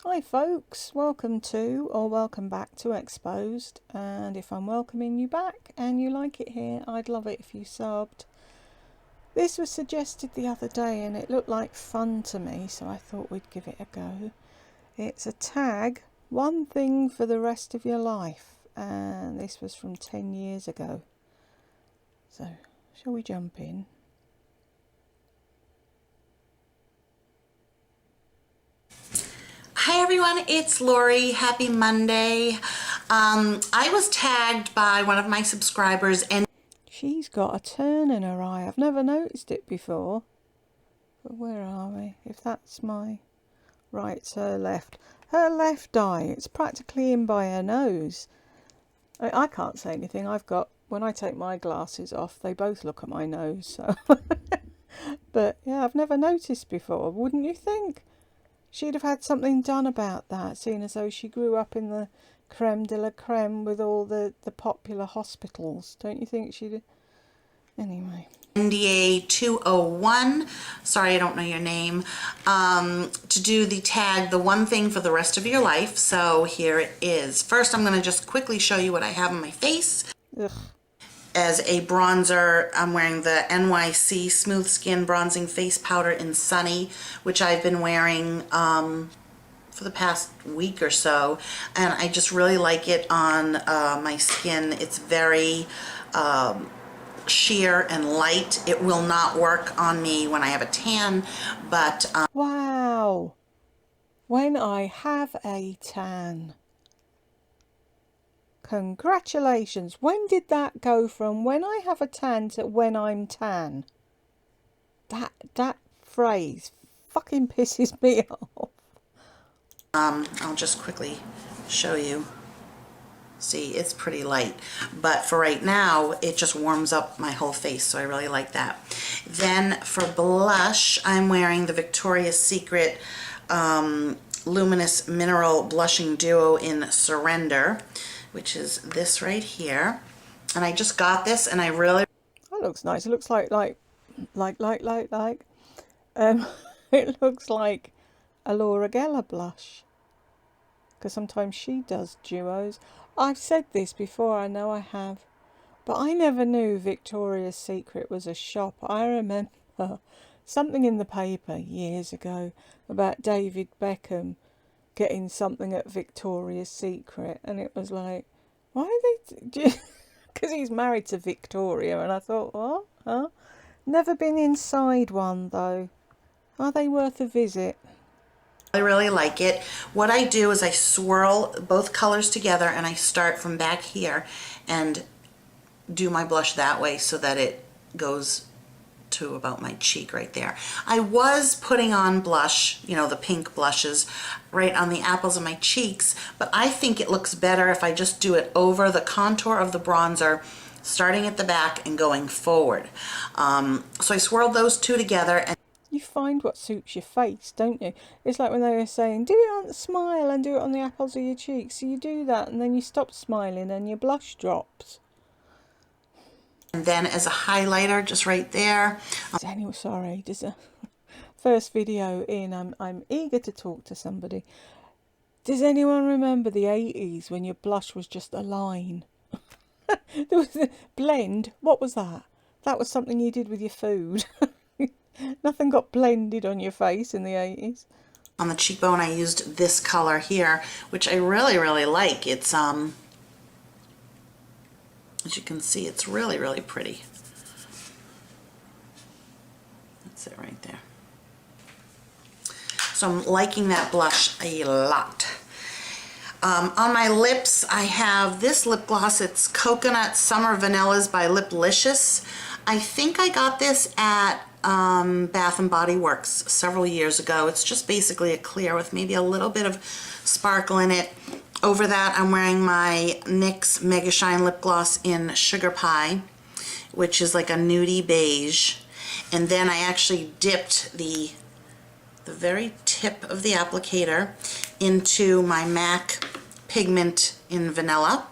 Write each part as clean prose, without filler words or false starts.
Hi folks, welcome to or welcome back to Exposed, and if I'm welcoming you back and you like it here, I'd love it if you subbed. This was suggested the other day and it looked like fun to me, so I thought we'd give it a go. It's a tag, one thing for the rest of your life, and this was from 10 years ago. So, shall we jump in? Hi everyone, it's Lori. Happy Monday. I was tagged by one of my subscribers and She's got a turn in her eye. I've never noticed it before. But where are we? If that's my right, it's her left. Her left eye, it's practically in by her nose. I can't say anything. When I take my glasses off, they both look at my nose. So, but yeah, I've never noticed before. Wouldn't you think? She'd have had something done about that, seeing as though she grew up in the creme de la creme with all the popular hospitals. Don't you think she'd... Anyway. NDA 201, sorry I don't know your name, to do the tag, the one thing for the rest of your life. So here it is. First I'm going to just quickly show you what I have on my face. Ugh. As a bronzer, I'm wearing the NYC Smooth Skin Bronzing Face Powder in Sunny, which I've been wearing for the past week or so, and I just really like it on my skin. It's very sheer and light. It will not work on me when I have a tan, but Wow. When I have a tan. Congratulations. When did that go from when I have a tan to when I'm tan? That phrase fucking pisses me off. I'll just quickly show you. See, it's pretty light, but for right now it just warms up my whole face, so I really like that. Then for blush, I'm wearing the Victoria's Secret Luminous Mineral Blushing Duo in Surrender, which is this right here, and I just got this and I really... That looks nice. It looks like it looks like a Laura Geller blush, because sometimes she does duos. I've said this before, I know I have, but I never knew Victoria's Secret was a shop. I remember something in the paper years ago about David Beckham getting something at Victoria's Secret, and it was like, why are they... Because he's married to Victoria, and I thought, what? Huh? Never been inside one, though. Are they worth a visit? I really like it. What I do is I swirl both colors together and I start from back here and do my blush that way so that it goes to about my cheek right there. I was putting on blush, you know, the pink blushes, right on the apples of my cheeks, but I think it looks better if I just do it over the contour of the bronzer, starting at the back and going forward. So I swirled those two together. And You find what suits your face, don't you? It's like when they were saying, do it on the smile and do it on the apples of your cheeks. So you do that and then you stop smiling and your blush drops. And then as a highlighter, just right there. Sorry, just a first video in. I'm eager to talk to somebody. Does anyone remember the 80s when your blush was just a line? There was a blend. What was that? That was something you did with your food. Nothing got blended on your face in the 80s. On the cheekbone, I used this color here, which I really, really like. It's, as you can see, it's really, really pretty. That's it right there. So I'm liking that blush a lot. On my lips, I have this lip gloss. It's Coconut Summer Vanillas by Liplicious. I think I got this at Bath and Body Works several years ago. It's just basically a clear with maybe a little bit of sparkle in it. Over that, I'm wearing my NYX Mega Shine Lip Gloss in Sugar Pie, which is like a nudie beige. And then I actually dipped the very tip of the applicator into my MAC pigment in Vanilla,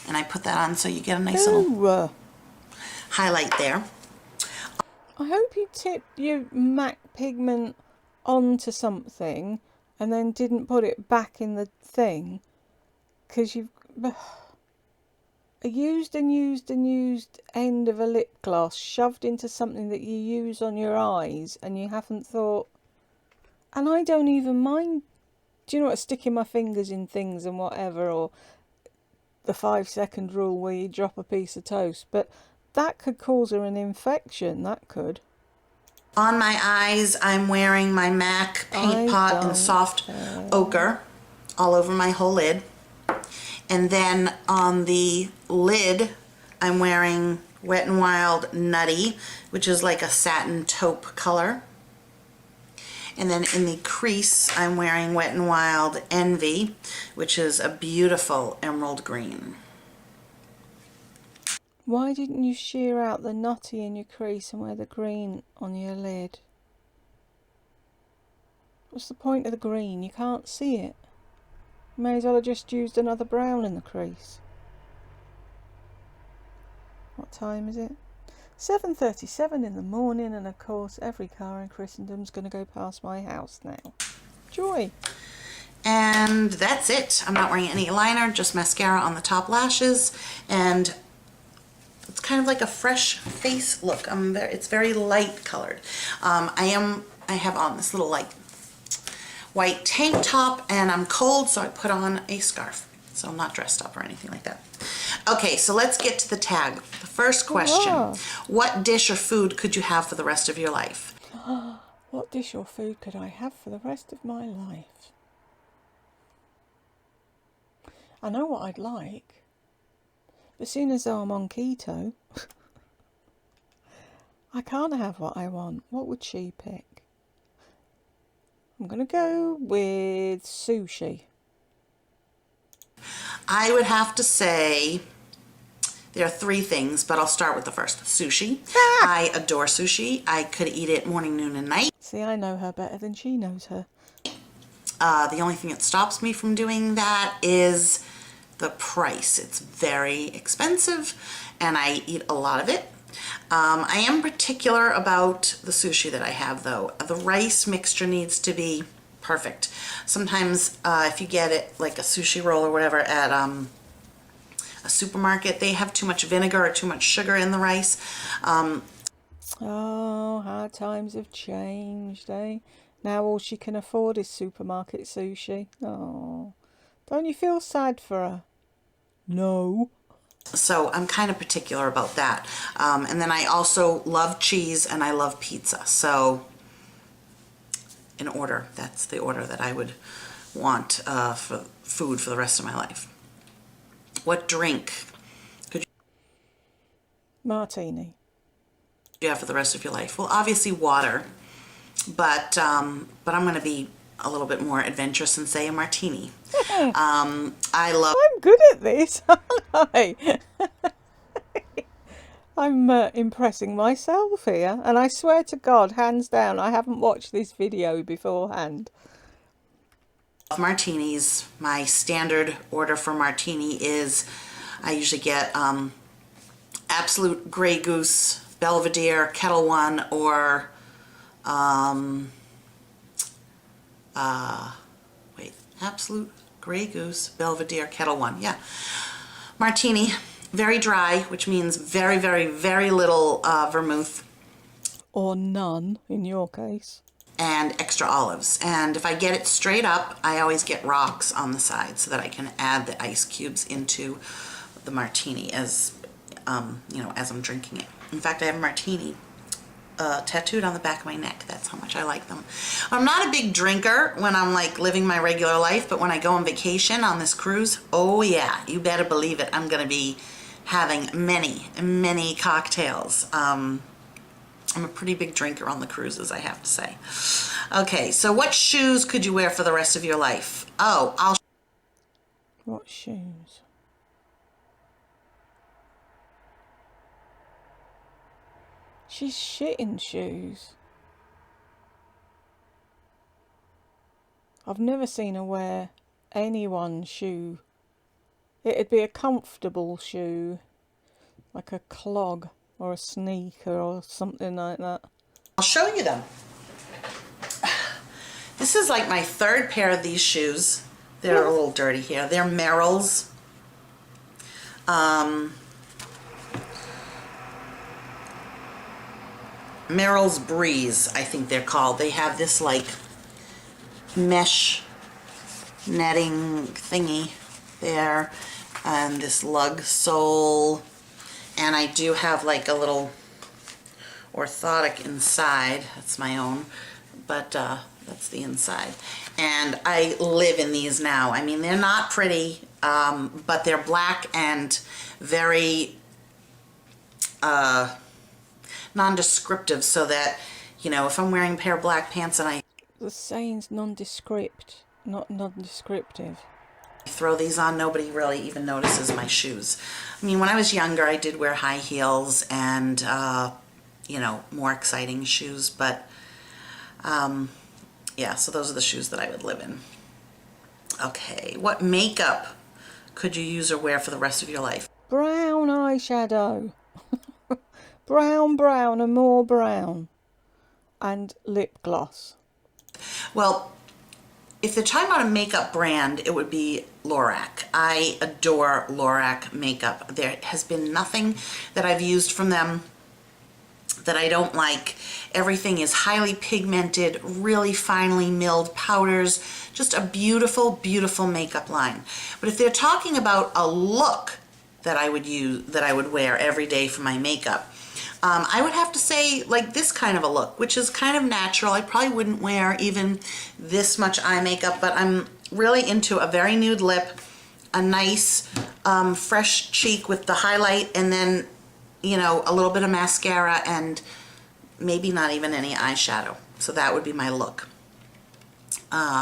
and I put that on so you get a nice little highlight there. I hope you tip your MAC pigment onto something and then didn't put it back in the thing, because you've a used and used and used end of a lip gloss shoved into something that you use on your eyes, and you haven't thought. And I don't even mind, do you know what, sticking my fingers in things and whatever, or the 5-second rule where you drop a piece of toast, but that could cause her an infection, that could. On my eyes, I'm wearing my MAC Paint Pot in Soft Ochre all over my whole lid. And then on the lid, I'm wearing Wet n Wild Nutty, which is like a satin taupe color. And then in the crease, I'm wearing Wet n Wild Envy, which is a beautiful emerald green. Why didn't you shear out the nutty in your crease and wear the green on your lid? What's the point of the green? You can't see it. You may as well have just used another brown in the crease. What time is it? 7:37 in the morning, and of course every car in Christendom's going to go past my house now. Joy! And that's it. I'm not wearing any liner, just mascara on the top lashes, and it's kind of like a fresh face look. It's very light colored. I have on this little like white tank top, and I'm cold, so I put on a scarf. So I'm not dressed up or anything like that. Okay, so let's get to the tag. The first question, what dish or food could you have for the rest of your life? What dish or food could I have for the rest of my life? I know what I'd like, but seeing as though I'm on keto, I can't have what I want. What would she pick? I'm going to go with sushi. I would have to say there are 3 things, but I'll start with the first. Sushi. I adore sushi. I could eat it morning, noon, and night. See, I know her better than she knows her. The only thing that stops me from doing that is the price. It's very expensive, and I eat a lot of it. I am particular about the sushi that I have, though. The rice mixture needs to be perfect. Sometimes if you get it like a sushi roll or whatever at a supermarket, they have too much vinegar or too much sugar in the rice. Oh, how times have changed, eh? Now all she can afford is supermarket sushi. Oh, don't you feel sad for her? No. So I'm kind of particular about that. And then I also love cheese and I love pizza. So in order, that's the order that I would want for food for the rest of my life. What drink could Martini. you have for the rest of your life? Well, obviously water, but I'm going to be a little bit more adventurous and say a martini. I'm good at this, aren't I? I'm impressing myself here, and I swear to God, hands down, I haven't watched this video beforehand. Martinis. My standard order for martini is I usually get Absolute, Grey Goose, Belvedere, Kettle One, or Absolute, Grey Goose, Belvedere, Kettle One. Yeah. Martini, very dry, which means very, very, very little vermouth. Or none, in your case. And extra olives. And if I get it straight up, I always get rocks on the side so that I can add the ice cubes into the martini as, as I'm drinking it. In fact, I have a martini tattooed on the back of my neck. That's how much I like them. I'm not a big drinker when I'm like living my regular life, but when I go on vacation on this cruise, oh yeah, you better believe it. I'm going to be having many, many cocktails. I'm a pretty big drinker on the cruises, I have to say. Okay, so what shoes could you wear for the rest of your life? Oh, What shoes? She's shit in shoes. I've never seen her wear anyone's shoe. It'd be a comfortable shoe, like a clog or a sneaker or something like that. I'll show you them. This is like my third pair of these shoes. They're a little dirty here. They're Merrell's. Merrell's Breeze, I think they're called. They have this like mesh netting thingy there, and this lug sole, and I do have like a little orthotic inside. That's my own, but that's the inside. And I live in these now. I mean, they're not pretty, but they're black and very nondescriptive, so that, you know, if I'm wearing a pair of black pants and I The saying's nondescript, not nondescriptive. throw these on, nobody really even notices my shoes. I mean, when I was younger, I did wear high heels and, you know, more exciting shoes, but yeah, so those are the shoes that I would live in. Okay, what makeup could you use or wear for the rest of your life? Brown eyeshadow. Brown and more brown. And lip gloss. Well, if they're talking about a makeup brand, it would be Lorac. I adore Lorac makeup. There has been nothing that I've used from them that I don't like. Everything is highly pigmented, really finely milled powders, just a beautiful, beautiful makeup line. But if they're talking about a look that I would use, that I would wear every day for my makeup, I would have to say like this kind of a look, which is kind of natural. I probably wouldn't wear even this much eye makeup, but I'm really into a very nude lip, a nice fresh cheek with the highlight, and then, you know, a little bit of mascara and maybe not even any eyeshadow. So that would be my look.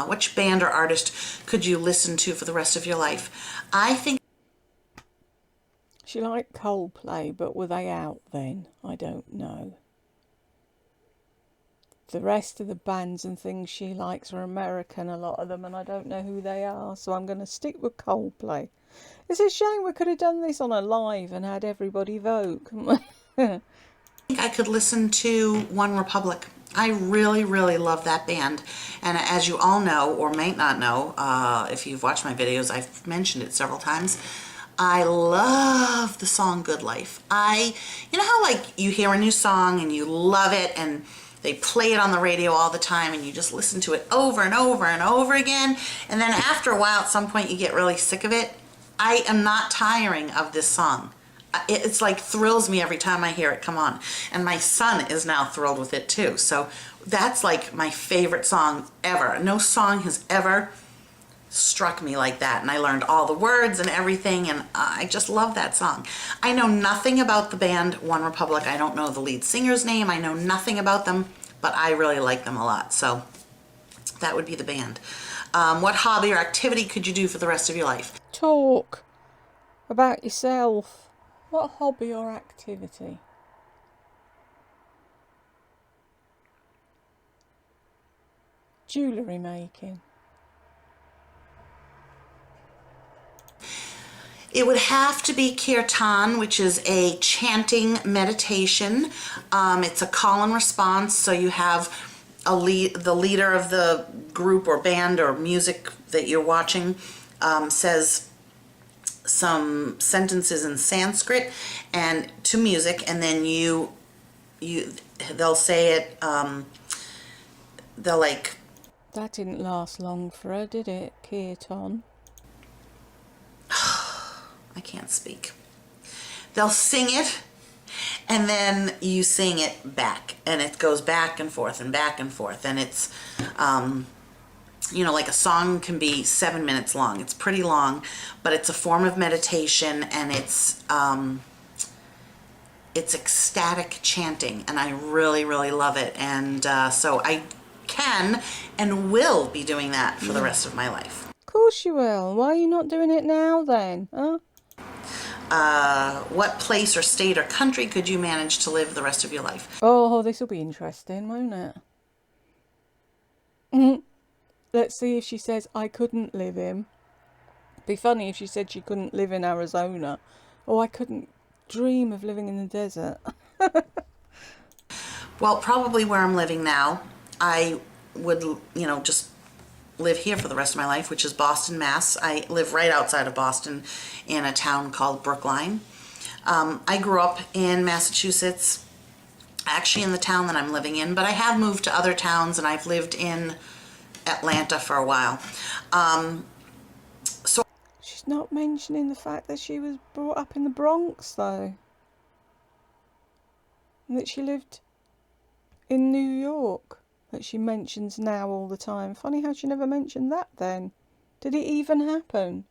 Which band or artist could you listen to for the rest of your life? I think She liked Coldplay, but were they out then? I don't know. The rest of the bands and things she likes are American, a lot of them, and I don't know who they are, so I'm going to stick with Coldplay. It's a shame we could have done this on a live and had everybody vote, couldn't we? I think I could listen to One Republic. I really, really love that band. And as you all know, or might not know, if you've watched my videos, I've mentioned it several times, I love the song Good Life. You know how like you hear a new song and you love it and they play it on the radio all the time and you just listen to it over and over and over again, and then after a while at some point you get really sick of it? I am not tiring of this song. It's like thrills me every time I hear it come on. And my son is now thrilled with it too. So that's like my favorite song ever. No song has ever struck me like that, and I learned all the words and everything, and I just love that song. I know nothing about the band One Republic. I don't know the lead singer's name. I know nothing about them, but I really like them a lot. So that would be the band. What hobby or activity could you do for the rest of your life? Talk about yourself. What hobby or activity? Jewellery making. It would have to be kirtan, which is a chanting meditation. It's a call and response, so you have the leader of the group or band or music that you're watching says some sentences in Sanskrit and to music, and then they'll say it. They'll like. That didn't last long for her, did it, kirtan? I can't speak. They'll sing it, and then you sing it back, and it goes back and forth and back and forth, and it's, you know, like a song can be 7 minutes long. It's pretty long, but it's a form of meditation, and it's ecstatic chanting, and I really, really love it, and so I can and will be doing that for the rest of my life. Of course you will. Why are you not doing it now then? Huh? What place or state or country could you manage to live the rest of your life? Oh, this will be interesting, won't it? Mhm. Let's see if she says I couldn't live in. Be funny if she said she couldn't live in Arizona. Oh, I couldn't dream of living in the desert. Well, probably where I'm living now. I would, you know, just live here for the rest of my life, which is Boston, Mass. I live right outside of Boston in a town called Brookline. I grew up in Massachusetts, actually in the town that I'm living in, but I have moved to other towns, and I've lived in Atlanta for a while. She's not mentioning the fact that she was brought up in the Bronx, though. And that she lived in New York, that she mentions now all the time. Funny how she never mentioned that then. Did it even happen?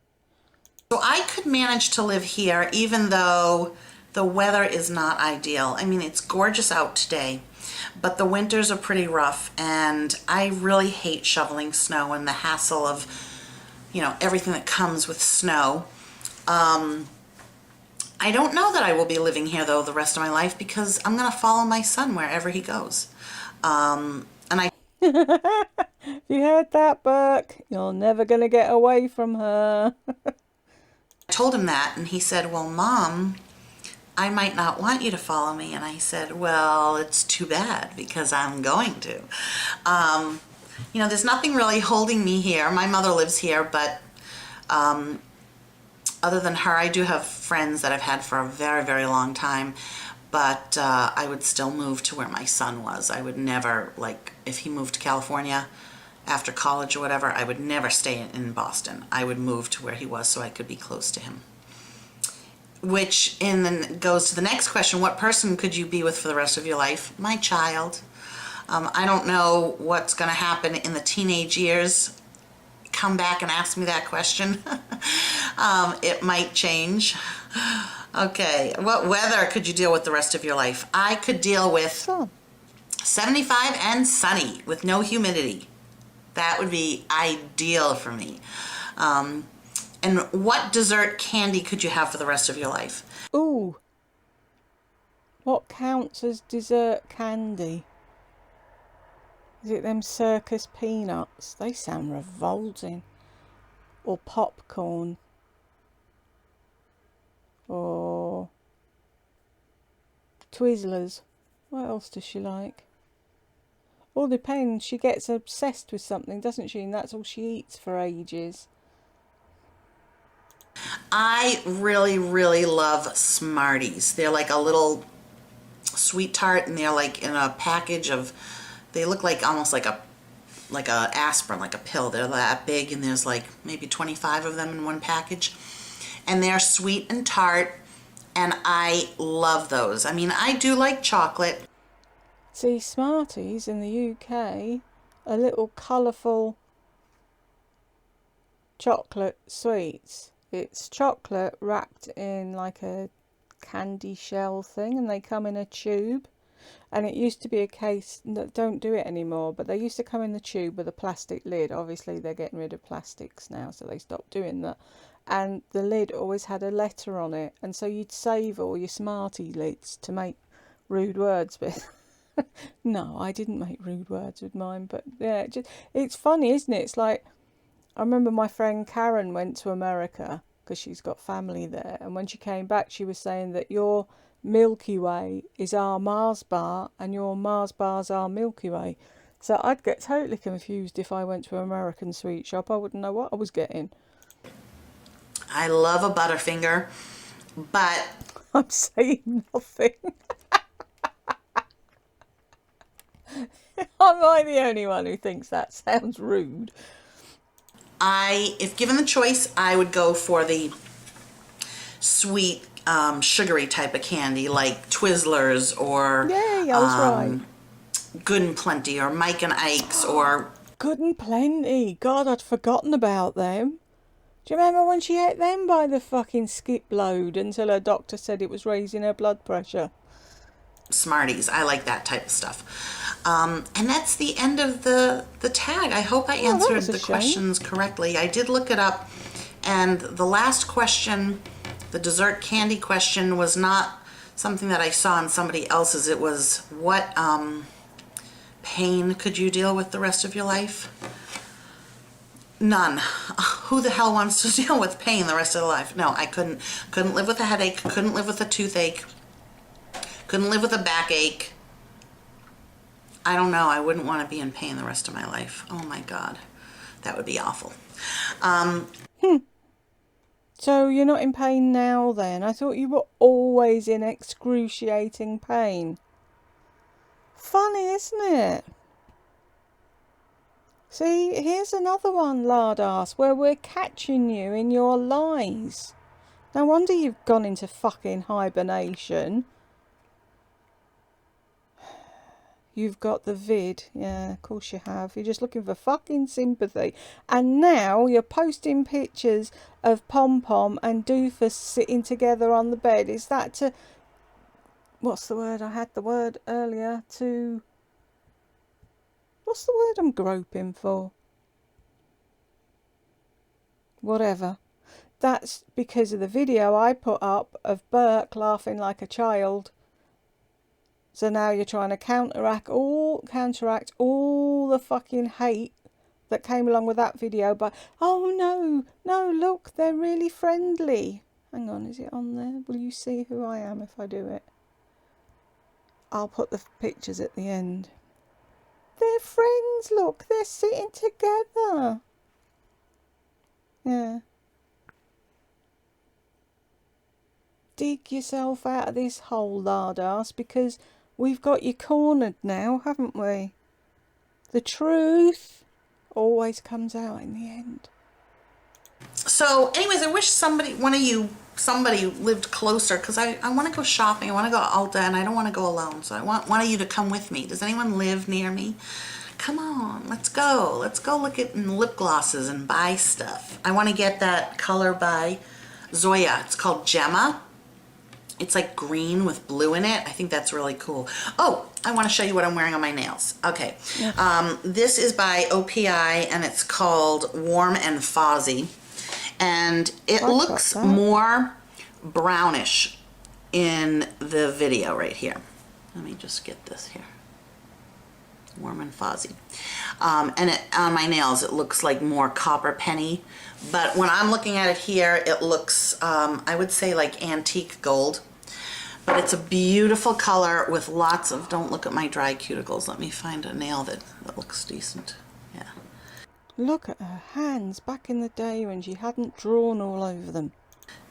So I could manage to live here even though the weather is not ideal. I mean, it's gorgeous out today, but the winters are pretty rough, and I really hate shoveling snow and the hassle of, you know, everything that comes with snow. I don't know that I will be living here though the rest of my life, because I'm going to follow my son wherever he goes. And I You heard that, Burke? You're never going to get away from her. told him that, and he said, well, Mom, I might not want you to follow me. And I said, well, it's too bad, because I'm going to. You know, there's nothing really holding me here. My mother lives here, but other than her, I do have friends that I've had for a very, very long time. But I would still move to where my son was. I would never, like, if he moved to California after college or whatever, I would never stay in Boston. I would move to where he was so I could be close to him. Which goes to the next question: what person could you be with for the rest of your life? My child. I don't know what's going to happen in the teenage years. Come back and ask me that question. It might change. Okay, what weather could you deal with the rest of your life? I could deal with 75 and sunny with no humidity. That would be ideal for me. And what dessert candy could you have for the rest of your life? Ooh. What counts as dessert candy? Is it them circus peanuts? They sound revolting. Or popcorn. Or Twizzlers. What else does she like? All depends. She gets obsessed with something, doesn't she? And that's all she eats for ages. I really, really love Smarties. They're like a little sweet tart, and they're like in a package of, they look like almost like a aspirin, like a pill. They're that big, and there's like maybe 25 of them in one package. And they're sweet and tart, and I love those. I mean, I do like chocolate. See, Smarties in the UK are little colourful chocolate sweets. It's chocolate wrapped in like a candy shell thing, and they come in a tube. And it used to be a case that don't do it anymore, but they used to come in the tube with a plastic lid. Obviously they're getting rid of plastics now, so they stopped doing that. And the lid always had a letter on it, and so you'd save all your Smartie lids to make rude words with. No, I didn't make rude words with mine, but yeah, it's funny, isn't it? It's like, I remember my friend Karen went to America because she's got family there, and when she came back she was saying that your Milky Way is our Mars bar and your Mars bar's our Milky Way. So I'd get totally confused if I went to an American sweet shop. I wouldn't know what I was getting. I love a Butterfinger, but I'm saying nothing. Am I the only one who thinks that sounds rude? if given the choice, I would go for the sweet, sugary type of candy, like Twizzlers or Yay, I was right. Good and Plenty or Mike and Ike's or Good and Plenty. God, I'd forgotten about them. Do you remember when she ate them by the fucking skip load until her doctor said it was raising her blood pressure? Smarties. I like that type of stuff. And that's the end of the tag. I hope I answered the questions correctly. I did look it up, and the last question, the dessert candy question, was not something that I saw in somebody else's. It was, what pain could you deal with the rest of your life? None. Who the hell wants to deal with pain the rest of their life? No, I couldn't live with a headache, couldn't live with a toothache, couldn't live with a backache. I don't know. I wouldn't want to be in pain the rest of my life. Oh my God. That would be awful. So you're not in pain now then? I thought you were always in excruciating pain. Funny, isn't it? See, here's another one, lard ass, where we're catching you in your lies. No wonder you've gone into fucking hibernation. You've got the vid. Yeah, of course you have. You're just looking for fucking sympathy. And now you're posting pictures of Pom Pom and Doofus sitting together on the bed. Is that to... What's the word? I had the word earlier. To... What's the word I'm groping for? Whatever. That's because of the video I put up of Burke laughing like a child. So now you're trying to counteract all the fucking hate that came along with that video. But, oh no, look, they're really friendly. Hang on, is it on there? Will you see who I am if I do it? I'll put the pictures at the end. They're friends, look, they're sitting together. Yeah. Dig yourself out of this hole, lard ass, because we've got you cornered now, haven't we? The truth always comes out in the end. So anyways, I wish somebody lived closer, because I want to go shopping. I want to go to Ulta, and I don't want to go alone. So I want one of you to come with me. Does anyone live near me? Come on, let's go. Let's go look at lip glosses and buy stuff. I want to get that color by Zoya. It's called Gemma. It's like green with blue in it. I think that's really cool. Oh, I want to show you what I'm wearing on my nails. Okay. Yeah. This is by OPI, and it's called Warm and Fuzzy. And it looks more brownish in the video right here. Let me just get this here. Warm and Fuzzy. And on my nails, it looks like more copper penny. But when I'm looking at it here, it looks, I would say, like antique gold. But it's a beautiful color with lots of, don't look at my dry cuticles. Let me find a nail that looks decent. Yeah. Look at her hands back in the day when she hadn't drawn all over them.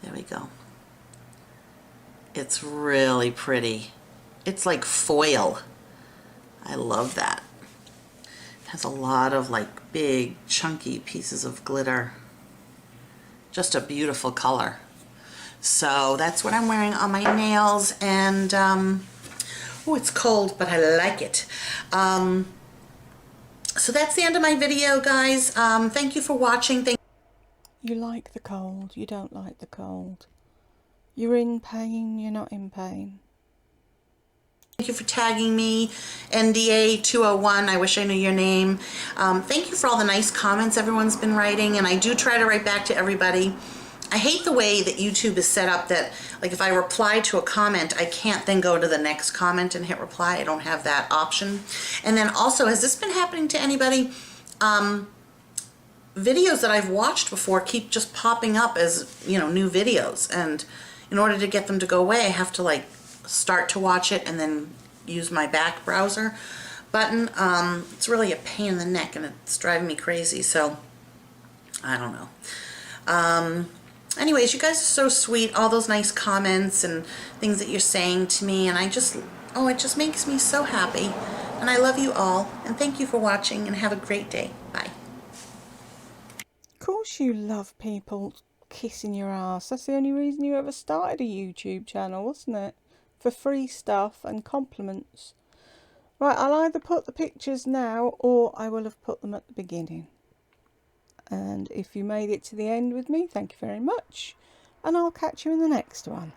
There we go. It's really pretty. It's like foil. I love that. It has a lot of like big chunky pieces of glitter. Just a beautiful color. So that's what I'm wearing on my nails, and oh, it's cold, but I like it. So that's the end of my video, guys. Thank you for watching. You like the cold, you don't like the cold. You're in pain, you're not in pain. Thank you for tagging me, NDA201, I wish I knew your name. Thank you for all the nice comments everyone's been writing, and I do try to write back to everybody. I hate the way that YouTube is set up that, like, if I reply to a comment, I can't then go to the next comment and hit reply. I don't have that option. And then also, has this been happening to anybody? Videos that I've watched before keep just popping up as, you know, new videos. And in order to get them to go away, I have to, like, start to watch it and then use my back browser button. It's really a pain in the neck, and it's driving me crazy. So, I don't know. Anyways, you guys are so sweet, all those nice comments and things that you're saying to me, and it just makes me so happy. And I love you all, and thank you for watching, and have a great day. Bye. Of course you love people kissing your ass. That's the only reason you ever started a YouTube channel, wasn't it? For free stuff and compliments. Right, I'll either put the pictures now, or I will have put them at the beginning. And if you made it to the end with me, thank you very much. And I'll catch you in the next one.